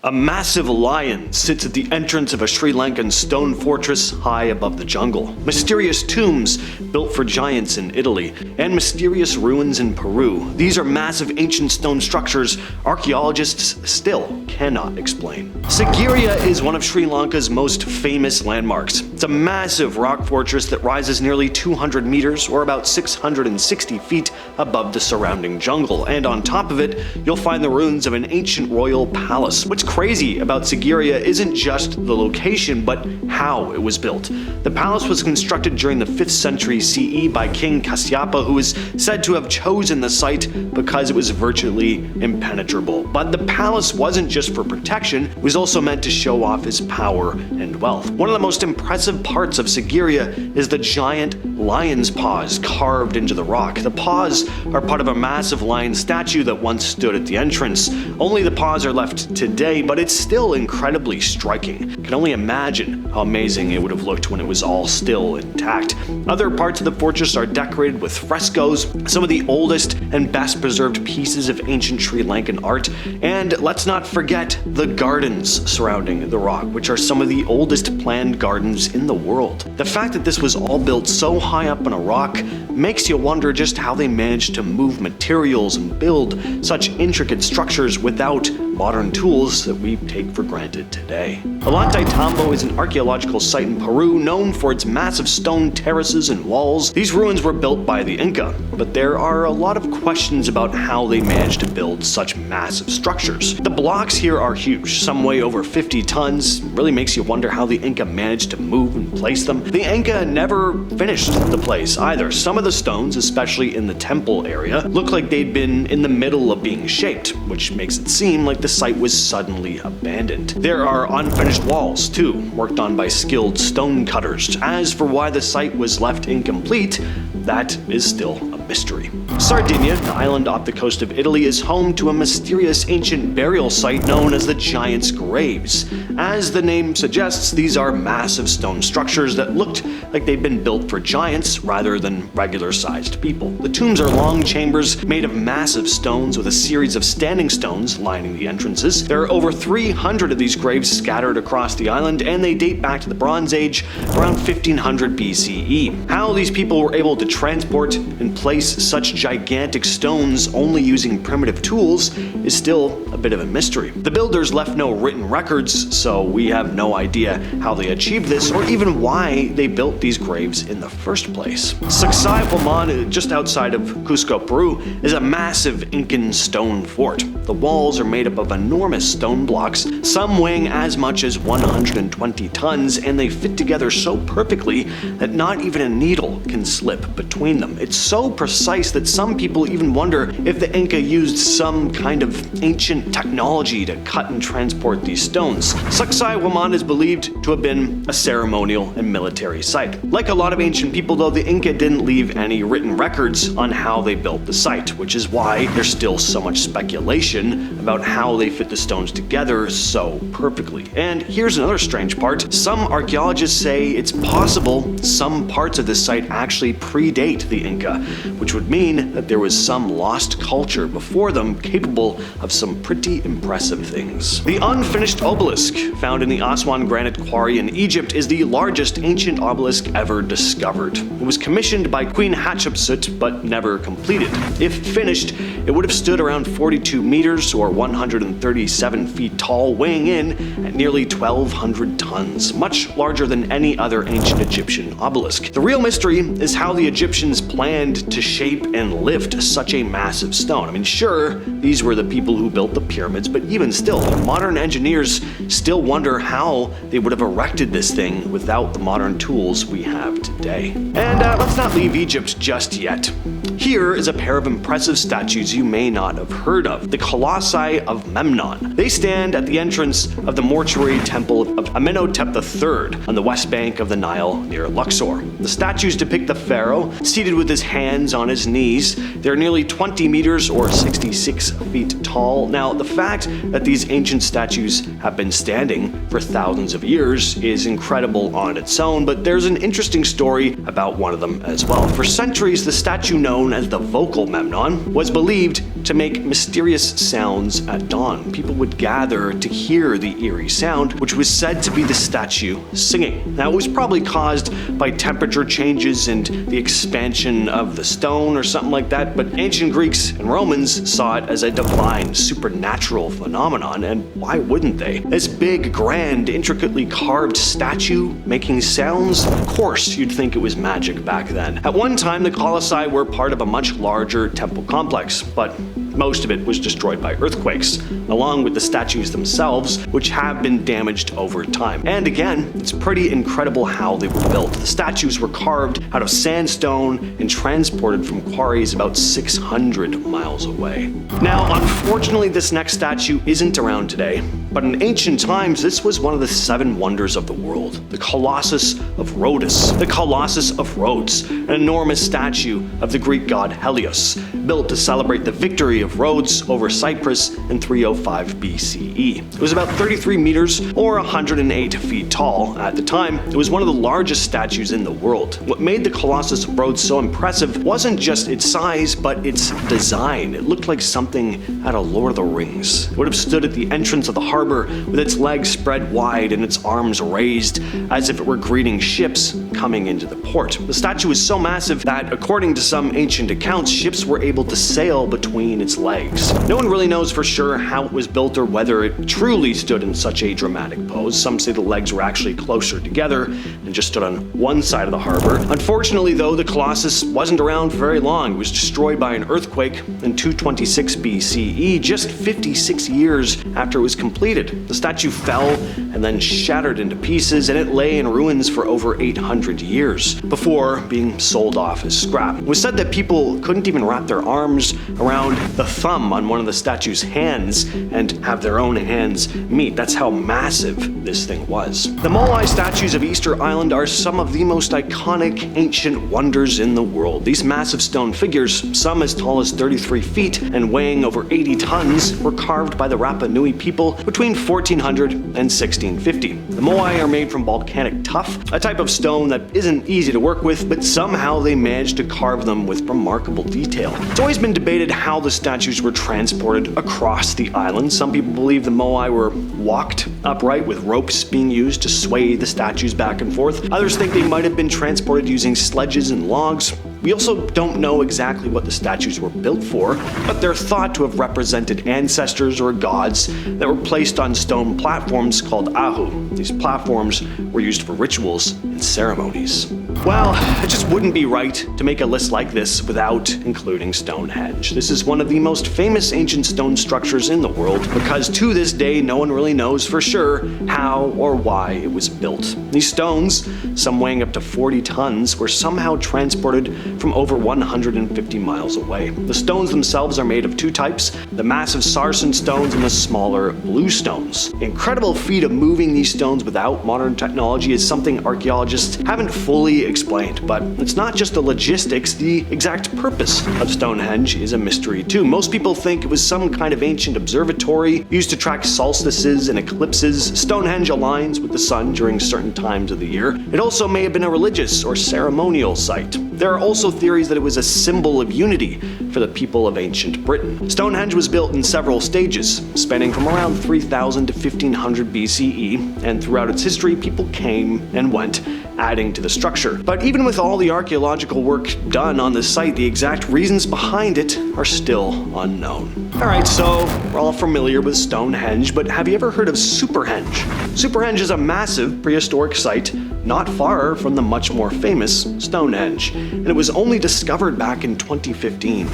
A massive lion sits at the entrance of a Sri Lankan stone fortress high above the jungle. Mysterious tombs built for giants in Italy, and mysterious ruins in Peru. These are massive ancient stone structures archaeologists still cannot explain. Sigiriya is one of Sri Lanka's most famous landmarks. It's a massive rock fortress that rises nearly 200 meters, or about 660 feet above the surrounding jungle, and on top of it, you'll find the ruins of an ancient royal palace. What's crazy about Sigiriya isn't just the location, but how it was built. The palace was constructed during the 5th century CE by King Kasyapa, who is said to have chosen the site because it was virtually impenetrable. But the palace wasn't just for protection, it was also meant to show off his power and wealth. One of the most impressive parts of Sigiriya is the giant lion's paws carved into the rock. The paws are part of a massive lion statue that once stood at the entrance. Only the paws are left today, but it's still incredibly striking. You can only imagine how amazing it would have looked when it was all still intact. Other parts of the fortress are decorated with frescoes, some of the oldest and best preserved pieces of ancient Sri Lankan art, and let's not forget the gardens surrounding the rock, which are some of the oldest planned gardens in the world. The fact that this was all built so high up on a rock makes you wonder just how they managed to move materials and build such intricate structures without modern tools that we take for granted today. Ollantaytambo is an archaeological site in Peru known for its massive stone terraces and walls. These ruins were built by the Inca, but there are a lot of questions about how they managed to build such massive structures. The blocks here are huge, some weigh over 50 tons. Really makes you wonder how the Inca managed to move and place them. The Inca never finished the place either. Some of the stones, especially in the temple area, look like they'd been in the middle of being shaped, which makes it seem like the site was suddenly abandoned. There are unfinished walls, too, worked on by skilled stone cutters. As for why the site was left incomplete, that is still a mystery. Sardinia, an island off the coast of Italy, is home to a mysterious ancient burial site known as the Giants' Graves. As the name suggests, these are massive stone structures that looked like they'd been built for giants rather than regular-sized people. The tombs are long chambers made of massive stones with a series of standing stones lining the entrances. There are over 300 of these graves scattered across the island, and they date back to the Bronze Age, around 1500 BCE. How these people were able to transport and place such gigantic stones only using primitive tools is still a bit of a mystery. The builders left no written records, so we have no idea how they achieved this or even why they built these graves in the first place. Sacsayhuamán, just outside of Cusco, Peru, is a massive Incan stone fort. The walls are made up of enormous stone blocks, some weighing as much as 120 tons, and they fit together so perfectly that not even a needle can slip between them. It's so precise that some people even wonder if the Inca used some kind of ancient technology to cut and transport these stones. Sacsayhuamán is believed to have been a ceremonial and military site. Like a lot of ancient people, though, the Inca didn't leave any written records on how they built the site, which is why there's still so much speculation about how they fit the stones together so perfectly. And here's another strange part. Some archaeologists say it's possible some parts of this site actually predate the Inca, which would mean that there was some lost culture before them capable of some pretty impressive things. The Unfinished Obelisk, found in the Aswan Granite Quarry in Egypt, is the largest ancient obelisk ever discovered. It was commissioned by Queen Hatshepsut but never completed. If finished, it would have stood around 42 meters or 137 feet tall, weighing in at nearly 1,200 tons, much larger than any other ancient Egyptian obelisk. The real mystery is how the Egyptians planned to shape and lift such a massive stone. I mean, sure, these were the people who built the pyramids, but even still, modern engineers still wonder how they would have erected this thing without the modern tools we have today. And let's not leave Egypt just yet. Here is a pair of impressive statues you may not have heard of, the Colossi of Memnon. They stand at the entrance of the mortuary temple of Amenhotep III on the west bank of the Nile near Luxor. The statues depict the pharaoh seated with his hands on his knees. They're nearly 20 meters or 66 feet tall. Now, the fact that these ancient statues have been standing standing for thousands of years is incredible on its own, but there's an interesting story about one of them as well. For centuries, the statue known as the vocal Memnon was believed to make mysterious sounds at dawn. People would gather to hear the eerie sound, which was said to be the statue singing. Now, it was probably caused by temperature changes and the expansion of the stone or something like that, but ancient Greeks and Romans saw it as a divine, supernatural phenomenon, and why wouldn't they? This big, grand, intricately carved statue making sounds? Of course you'd think it was magic back then. At one time, the Colossi were part of a much larger temple complex, but most of it was destroyed by earthquakes, along with the statues themselves, which have been damaged over time. And again, it's pretty incredible how they were built. The statues were carved out of sandstone and transported from quarries about 600 miles away. Now, unfortunately, this next statue isn't around today, but in ancient times, this was one of the 7 wonders of the world, the Colossus of Rhodes. The Colossus of Rhodes, an enormous statue of the Greek god Helios, built to celebrate the victory of Rhodes over Cyprus in 305 BCE. It was about 33 meters or 108 feet tall. At the time, it was one of the largest statues in the world. What made the Colossus of Rhodes so impressive wasn't just its size, but its design. It looked like something out of Lord of the Rings. It would have stood at the entrance of the harbor with its legs spread wide and its arms raised as if it were greeting ships coming into the port. The statue was so massive that, according to some ancient accounts, ships were able to sail between its legs. No one really knows for sure how it was built or whether it truly stood in such a dramatic pose. Some say the legs were actually closer together and just stood on one side of the harbor. Unfortunately, though, the Colossus wasn't around for very long. It was destroyed by an earthquake in 226 BCE, just 56 years after it was completed. The statue fell and then shattered into pieces, and it lay in ruins for over 800 years before being sold off as scrap. It was said that people couldn't even wrap their arms around the thumb on one of the statue's hands and have their own hands meet. That's how massive this thing was. The Moai statues of Easter Island are some of the most iconic ancient wonders in the world. These massive stone figures, some as tall as 33 feet and weighing over 80 tons, were carved by the Rapa Nui people between 1400 and 1650. The Moai are made from volcanic tuff, a type of stone that isn't easy to work with, but somehow they managed to carve them with remarkable detail. It's always been debated how the statues were transported across the island. Some people believe the Moai were walked upright with ropes being used to sway the statues back and forth. Others think they might have been transported using sledges and logs. We also don't know exactly what the statues were built for, but they're thought to have represented ancestors or gods that were placed on stone platforms called ahu. These platforms were used for rituals and ceremonies. Well, it just wouldn't be right to make a list like this without including Stonehenge. This is one of the most famous ancient stone structures in the world because to this day no one really knows for sure how or why it was built. These stones, some weighing up to 40 tons, were somehow transported from over 150 miles away. The stones themselves are made of 2 types, the massive sarsen stones and the smaller blue stones. The incredible feat of moving these stones without modern technology is something archaeologists haven't fully explained, but it's not just the logistics, the exact purpose of Stonehenge is a mystery too. Most people think it was some kind of ancient observatory used to track solstices and eclipses. Stonehenge aligns with the sun during certain times of the year. It also may have been a religious or ceremonial site. There are also theories that it was a symbol of unity for the people of ancient Britain. Stonehenge was built in several stages, spanning from around 3000 to 1500 BCE, and throughout its history, people came and went, adding to the structure. But even with all the archaeological work done on the site, the exact reasons behind it are still unknown. Alright, so we're all familiar with Stonehenge, but have you ever heard of Superhenge? Superhenge is a massive prehistoric site not far from the much more famous Stonehenge, and it was only discovered back in 2015,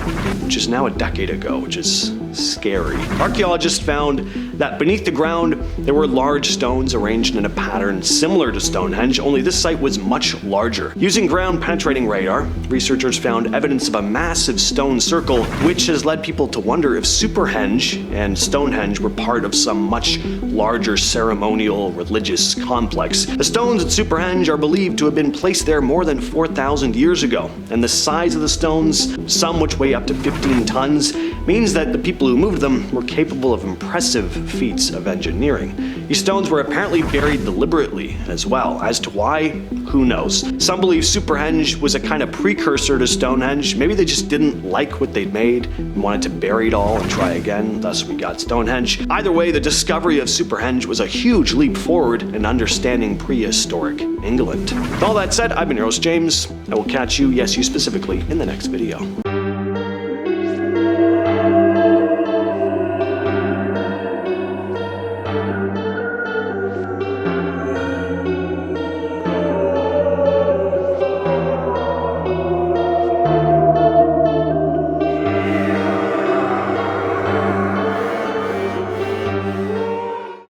which is now a decade ago, which is scary. Archaeologists found that beneath the ground there were large stones arranged in a pattern similar to Stonehenge, only this site was much larger. Using ground-penetrating radar, researchers found evidence of a massive stone circle, which has led people to wonder if Superhenge and Stonehenge were part of some much larger ceremonial religious complex. The stones at Superhenge are believed to have been placed there more than 4,000 years ago, and the size of the stones, some which weigh up to 15 tons, means that the people who moved them were capable of impressive feats of engineering. These stones were apparently buried deliberately as well. As to why, who knows? Some believe Superhenge was a kind of precursor to Stonehenge. Maybe they just didn't like what they'd made and wanted to bury it all and try again, thus we got Stonehenge. Either way, the discovery of Superhenge was a huge leap forward in understanding prehistoric England. With all that said, I've been your host James. I will catch you, yes you specifically, in the next video.